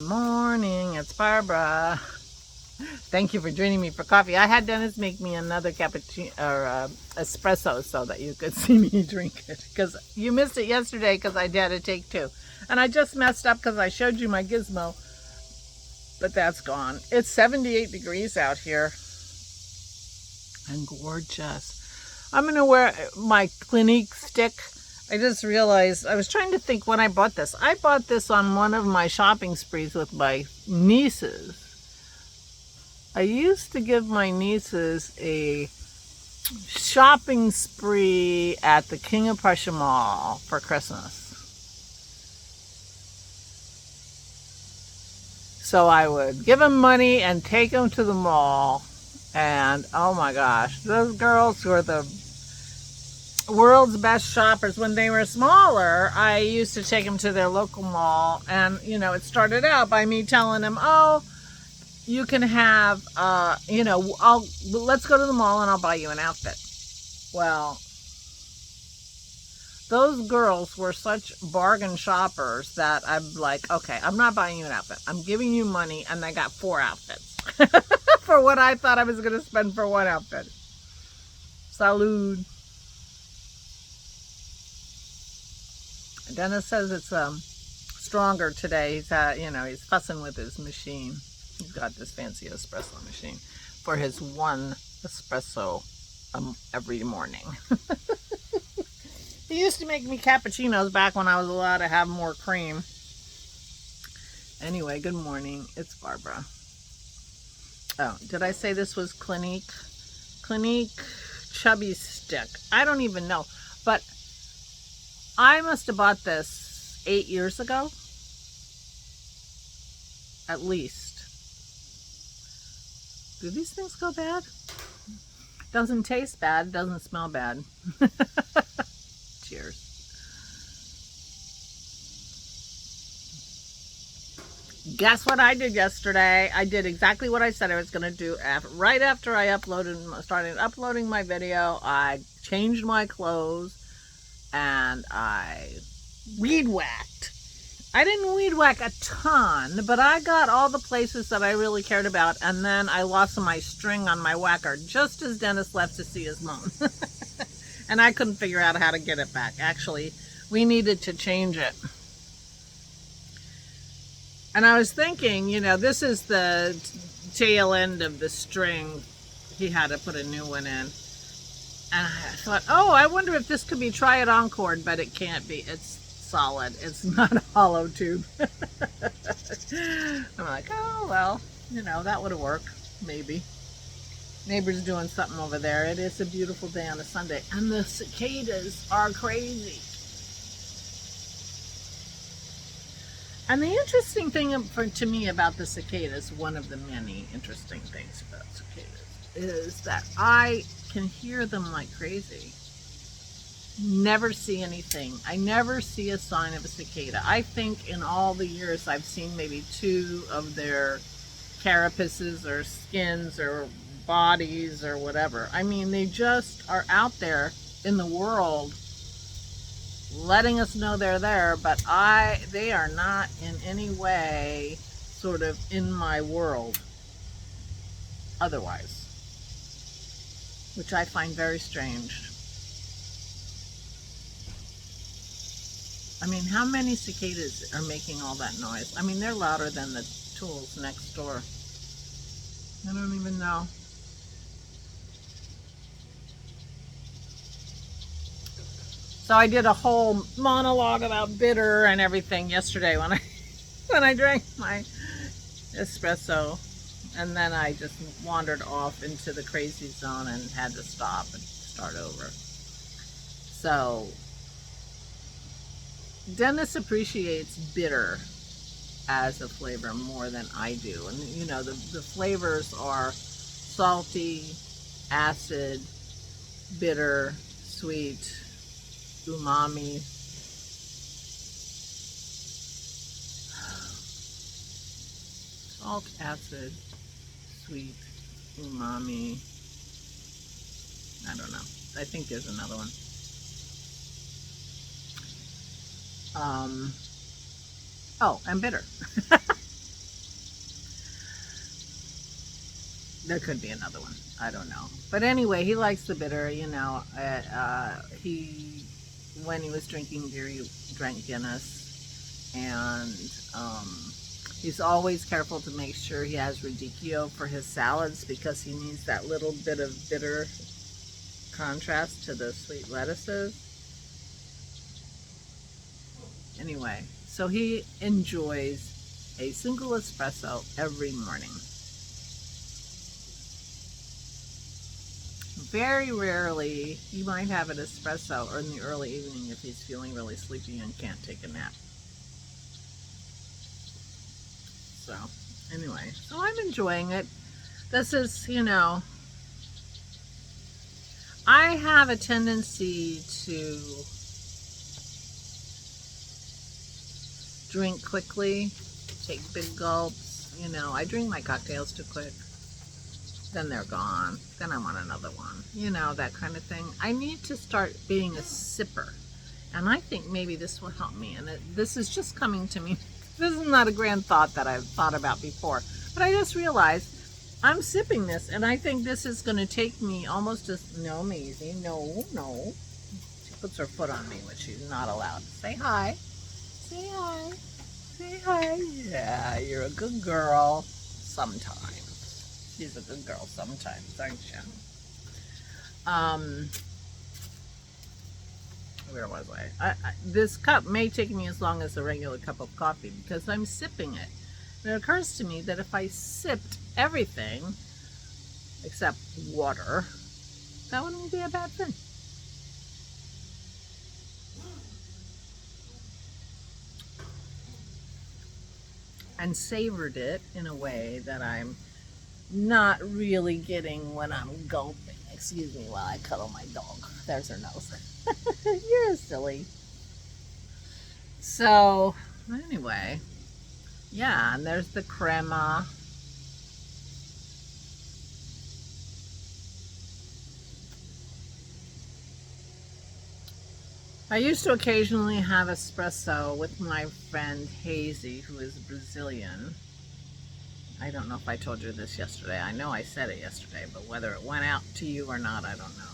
Morning, it's Barbara. Thank you for joining me for coffee. I had Dennis make me another cappuccino or espresso so that you could see me drink it, because you missed it yesterday because I had to take two, and I just messed up because I showed you my gizmo, but that's gone. It's 78 degrees out here and gorgeous. I'm gonna wear my Clinique stick. I just realized, I was trying to think when I bought this. I bought this on one of my shopping sprees with my nieces. I used to give my nieces a shopping spree at the King of Prussia Mall for Christmas. So I would give them money and take them to the mall. And oh my gosh, those girls were the world's best shoppers. When they were smaller, I used to take them to their local mall, and it started out by me telling them, oh, you can have let's go to the mall and I'll buy you an outfit. Well, those girls were such bargain shoppers that I'm like, okay, I'm not buying you an outfit, I'm giving you money. And I got 4 outfits for what I thought I was going to spend for one outfit. Salud. Dennis says it's stronger today. He's fussing with his machine. He's got this fancy espresso machine for his one espresso every morning. He used to make me cappuccinos back when I was allowed to have more cream. Anyway, good morning. It's Barbara. Oh, did I say this was Clinique? Clinique chubby stick. I don't even know, but I must have bought this 8 years ago, at least. Do these things go bad? Doesn't taste bad, doesn't smell bad. Cheers. Guess what I did yesterday? I did exactly what I said I was going to do. Right after I started uploading my video, I changed my clothes and I weed whacked. I didn't weed whack a ton, but I got all the places that I really cared about, and then I lost my string on my whacker just as Dennis left to see his mom. And I couldn't figure out how to get it back. Actually, we needed to change it. And I was thinking, this is the tail end of the string. He had to put a new one in. And I thought, oh, I wonder if this could be try it on cord, but it can't be. It's solid. It's not a hollow tube. I'm like, oh, well, that would have worked, maybe. Neighbor's doing something over there. It is a beautiful day on a Sunday, and the cicadas are crazy. And the interesting thing to me about the cicadas, one of the many interesting things about cicadas, is that I can hear them like crazy. Never see anything. I never see a sign of a cicada. I think in all the years I've seen maybe 2 of their carapaces or skins or bodies or whatever. I mean, they just are out there in the world letting us know they're there, but they are not in any way sort of in my world otherwise, which I find very strange. I mean, how many cicadas are making all that noise? I mean, they're louder than the tools next door. I don't even know. So I did a whole monologue about bitter and everything yesterday when I drank my espresso, and then I just wandered off into the crazy zone and had to stop and start over. So Dennis appreciates bitter as a flavor more than I do, and the flavors are salty, acid, bitter, sweet, umami. Salt, acid, sweet, umami. I don't know. I think there's another one. Oh, and bitter. There could be another one. I don't know. But anyway, he likes the bitter, you know. When he was drinking beer, he drank Guinness. And he's always careful to make sure he has radicchio for his salads because he needs that little bit of bitter contrast to the sweet lettuces. Anyway, so he enjoys a single espresso every morning. Very rarely, he might have an espresso or in the early evening if he's feeling really sleepy and can't take a nap. So, anyway, so I'm enjoying it. This is, you know, I have a tendency to drink quickly, take big gulps. You know, I drink my cocktails too quick. Then they're gone. Then I want another one. You know, that kind of thing. I need to start being a sipper. And I think maybe this will help me. And this is just coming to me. This is not a grand thought that I've thought about before. But I just realized I'm sipping this. And I think this is going to take me almost just... No, Maisie. No, no. She puts her foot on me, which she's not allowed. Say hi. Say hi. Say hi. Yeah, you're a good girl. Sometimes. She's a good girl sometimes, aren't you? Where was I? This cup may take me as long as a regular cup of coffee because I'm sipping it. And it occurs to me that if I sipped everything except water, that wouldn't be a bad thing. And savored it in a way that I'm not really getting when I'm gulping. Excuse me while I cuddle my dog. There's her nose. You're silly. So, anyway. Yeah, and there's the crema. I used to occasionally have espresso with my friend Hazy, who is Brazilian. I don't know if I told you this yesterday. I know I said it yesterday, but whether it went out to you or not, I don't know.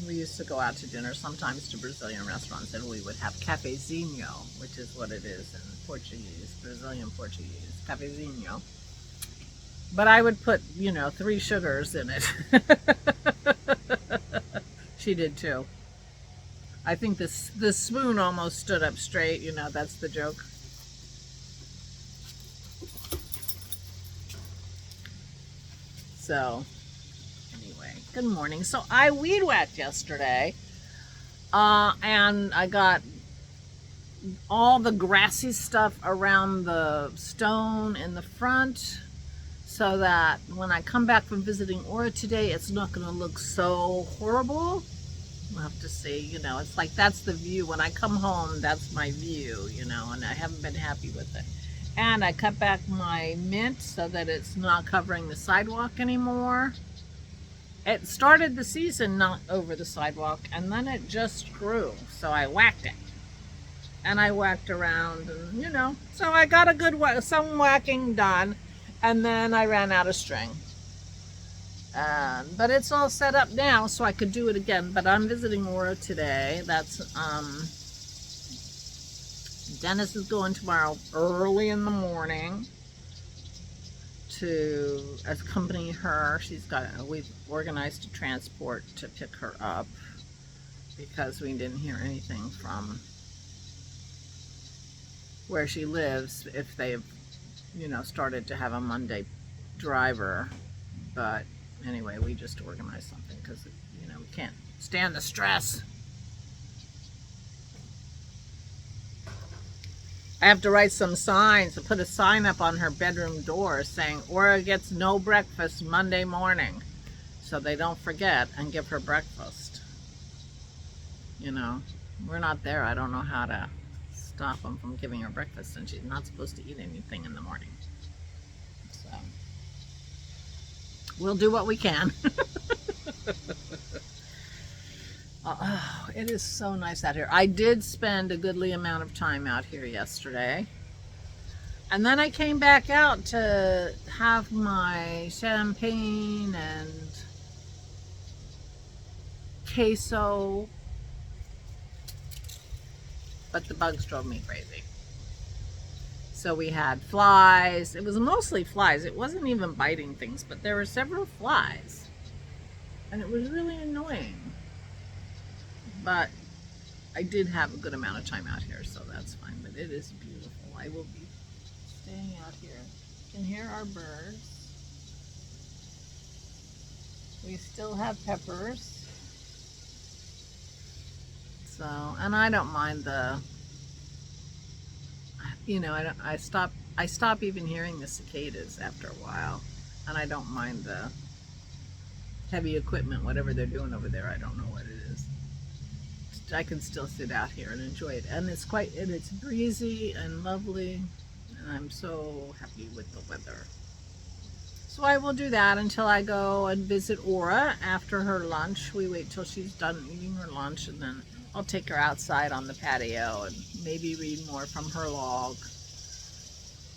We used to go out to dinner sometimes to Brazilian restaurants, and we would have cafezinho, which is what it is in Portuguese, Brazilian Portuguese, cafezinho. But I would put, you know, 3 sugars in it. She did too. I think the spoon almost stood up straight, you know, that's the joke. So, anyway, good morning. So I weed whacked yesterday, and I got all the grassy stuff around the stone in the front so that when I come back from visiting Aura today, it's not going to look so horrible. We'll have to see, you know, it's like that's the view. When I come home, that's my view, you know, and I haven't been happy with it. And I cut back my mint so that it's not covering the sidewalk anymore. It started the season not over the sidewalk, and then it just grew. So I whacked it. And I whacked around, and you know, so I got a good some whacking done, and then I ran out of string. But it's all set up now, so I could do it again. But I'm visiting Aura today. That's Dennis is going tomorrow early in the morning to accompany her. We've organized a transport to pick her up because we didn't hear anything from where she lives if they've, you know, started to have a Monday driver. But anyway, we just organized something because, you know, we can't stand the stress. I have to write some signs, put a sign up on her bedroom door saying, Aura gets no breakfast Monday morning. So they don't forget and give her breakfast. You know, we're not there. I don't know how to stop them from giving her breakfast, and she's not supposed to eat anything in the morning. So, we'll do what we can. Oh, it is so nice out here. I did spend a goodly amount of time out here yesterday. And then I came back out to have my champagne and queso, but the bugs drove me crazy. So we had flies. It was mostly flies. It wasn't even biting things, but there were several flies. And it was really annoying. But I did have a good amount of time out here, so that's fine. But it is beautiful. I will be staying out here. You can hear our birds. We still have peppers. So, and I don't mind the, you know, I stop even hearing the cicadas after a while, and I don't mind the heavy equipment, whatever they're doing over there. I don't know what it is. I can still sit out here and enjoy it, and it's breezy and lovely, and I'm so happy with the weather. So I will do that until I go and visit Aura after her lunch. We wait till she's done eating her lunch, and then I'll take her outside on the patio and maybe read more from her log.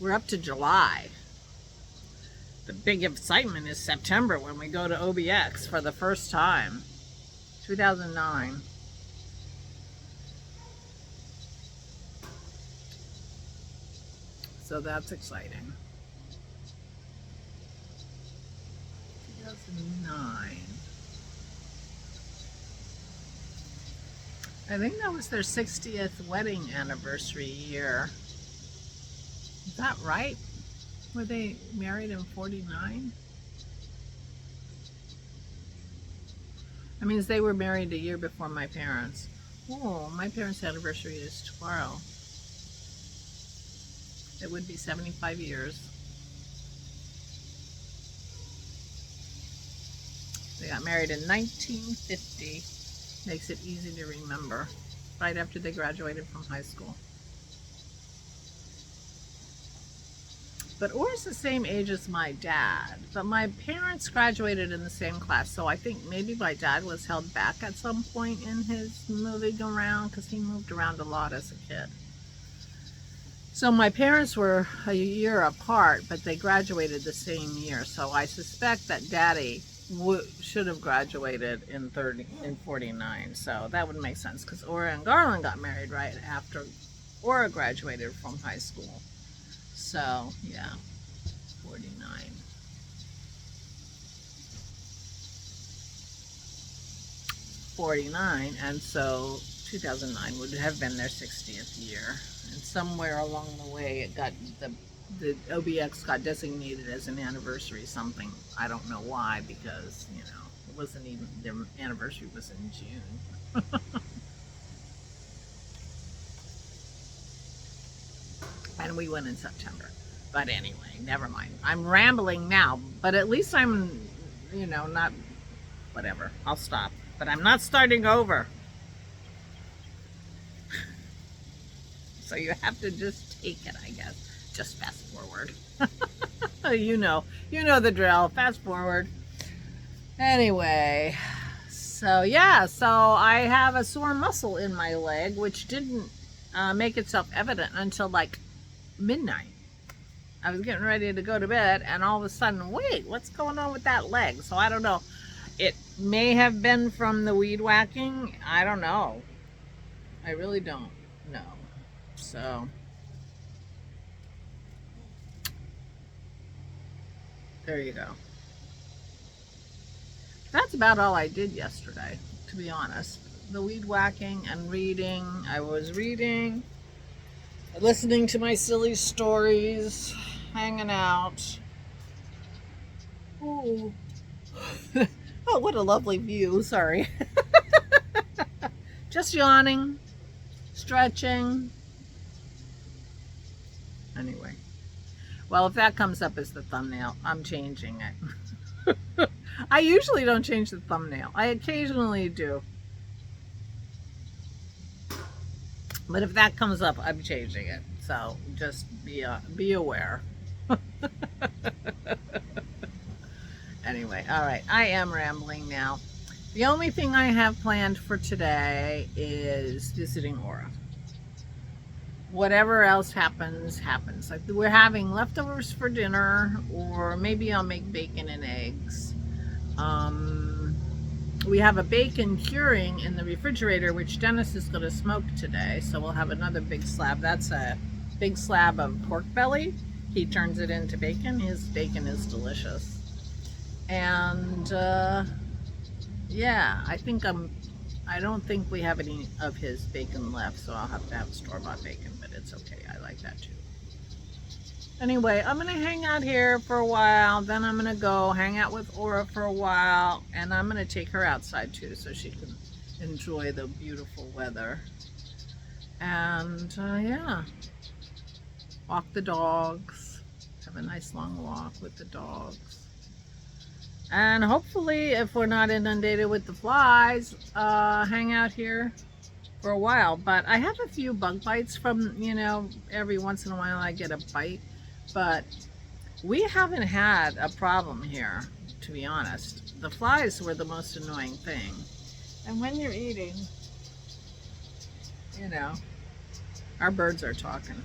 We're up to July. The big excitement is September when we go to OBX for the first time. 2009. So that's exciting. 2009. I think that was their 60th wedding anniversary year. Is that right? Were they married in 49? That means they were married a year before my parents. Oh, my parents' anniversary is tomorrow. It would be 75 years. They got married in 1950. Makes it easy to remember. Right after they graduated from high school. But Aura's the same age as my dad. But my parents graduated in the same class. So I think maybe my dad was held back at some point in his moving around, because he moved around a lot as a kid. So my parents were a year apart, but they graduated the same year. So I suspect that Daddy should have graduated in 49. So that would make sense, because Aura and Garland got married right after Aura graduated from high school. So yeah, 49. And so 2009 would have been their 60th year. And somewhere along the way, it got the OBX got designated as an anniversary something. I don't know why, because, you know, it wasn't even, their anniversary was in June. And we went in September. But anyway, never mind. I'm rambling now, but at least I'm, you know, not, whatever. I'll stop. But I'm not starting over. So you have to just take it, I guess. Just fast forward. you know the drill. Fast forward. Anyway, so yeah, so I have a sore muscle in my leg, which didn't make itself evident until like midnight. I was getting ready to go to bed, and all of a sudden, wait, what's going on with that leg? So I don't know. It may have been from the weed whacking. I don't know. I really don't know. So there you go. That's about all I did yesterday, to be honest. The weed whacking and reading. I was reading, listening to my silly stories, hanging out. Ooh. Oh, what a lovely view. Sorry. Just yawning, stretching. Anyway. Well, if that comes up as the thumbnail, I'm changing it. I usually don't change the thumbnail. I occasionally do. But if that comes up, I'm changing it. So just be aware. Anyway, all right. I am rambling now. The only thing I have planned for today is visiting Aura. whatever else happens, happens. Like we're having leftovers for dinner, or maybe I'll make bacon and eggs. We have a bacon curing in the refrigerator, which Dennis is going to smoke today. So we'll have another big slab. That's a big slab of pork belly. He turns it into bacon. His bacon is delicious. And yeah, I don't think we have any of his bacon left, so I'll have to have store-bought bacon, but it's okay. I like that too. Anyway, I'm going to hang out here for a while, then I'm going to go hang out with Aura for a while, and I'm going to take her outside too so she can enjoy the beautiful weather. And yeah, walk the dogs, have a nice long walk with the dogs. And hopefully, if we're not inundated with the flies, hang out here for a while. But I have a few bug bites from, you know, every once in a while I get a bite. But we haven't had a problem here, to be honest. The flies were the most annoying thing. And when you're eating, you know, our birds are talking.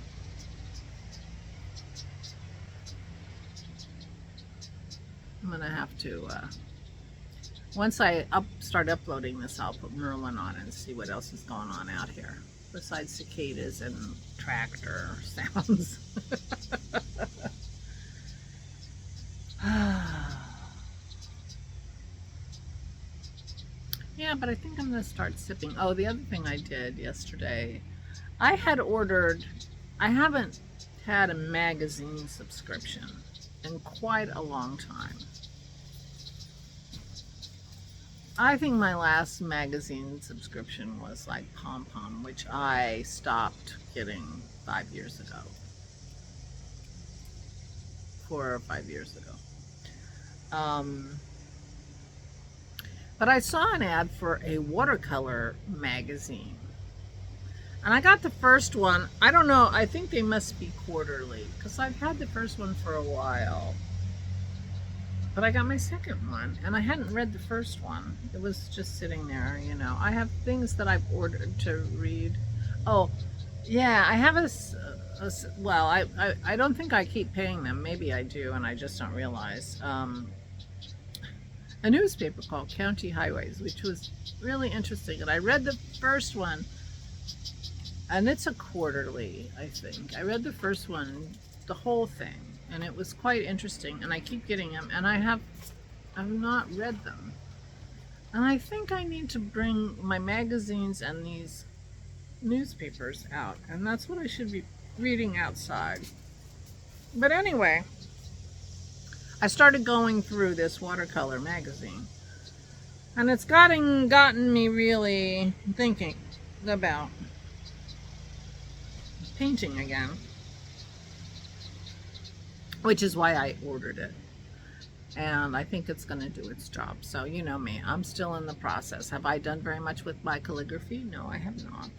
I'm gonna have to, once I start uploading this, I'll put Merlin on and see what else is going on out here, besides cicadas and tractor sounds. Yeah, but I think I'm gonna start sipping. Oh, the other thing I did yesterday, I haven't had a magazine subscription in quite a long time. I think my last magazine subscription was like Pom Pom, which I stopped getting 5 years ago. 4 or 5 years ago. But I saw an ad for a watercolor magazine. And I got the first one. I don't know, I think they must be quarterly, because I've had the first one for a while. But I got my second one, and I hadn't read the first one. It was just sitting there, you know. I have things that I've ordered to read. Oh, yeah, I have well, I don't think I keep paying them. Maybe I do, and I just don't realize. A newspaper called County Highways, which was really interesting. And I read the first one, and it's a quarterly, I think. I read the first one, the whole thing, and it was quite interesting. And I keep getting them, and I've not read them. And I think I need to bring my magazines and these newspapers out, and that's what I should be reading outside. But anyway, I started going through this watercolor magazine, and it's gotten me really thinking about painting again, which is why I ordered it. And I think it's going to do its job. So you know me, I'm still in the process. Have I done very much with my calligraphy? No, I have not.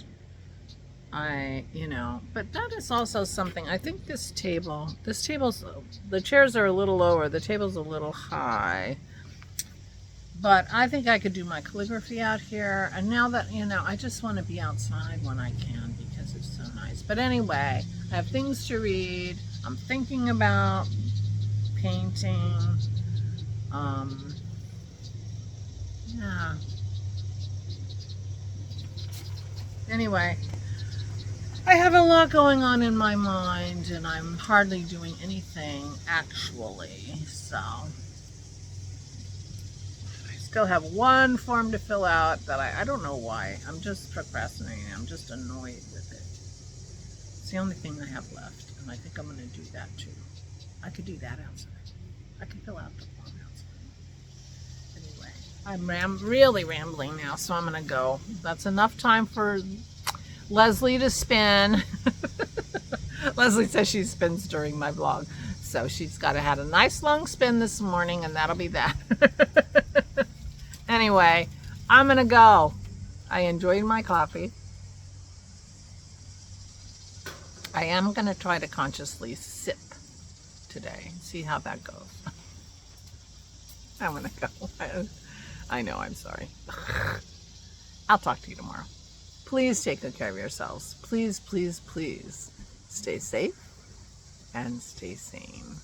But that is also something. I think the chairs are a little lower, the table's a little high. But I think I could do my calligraphy out here. And now that, I just want to be outside when I can because it's so nice. But anyway, I have things to read. I'm thinking about painting. Yeah. Anyway, I have a lot going on in my mind, and I'm hardly doing anything actually, so I still have one form to fill out that I don't know why. I'm just procrastinating. I'm just annoyed with it. It's the only thing I have left, and I think I'm going to do that too. I could do that outside. I can fill out the form outside. Anyway, I'm really rambling now, so I'm going to go. That's enough time for Leslie to spin. Leslie says she spins during my vlog, so she's got to have a nice long spin this morning, and that'll be that. Anyway, I'm gonna go. I enjoyed my coffee. I am gonna try to consciously sip today, see how that goes. I'm gonna go. I know, I'm sorry. I'll talk to you tomorrow. please take good care of yourselves. Please, please, please stay safe and stay sane.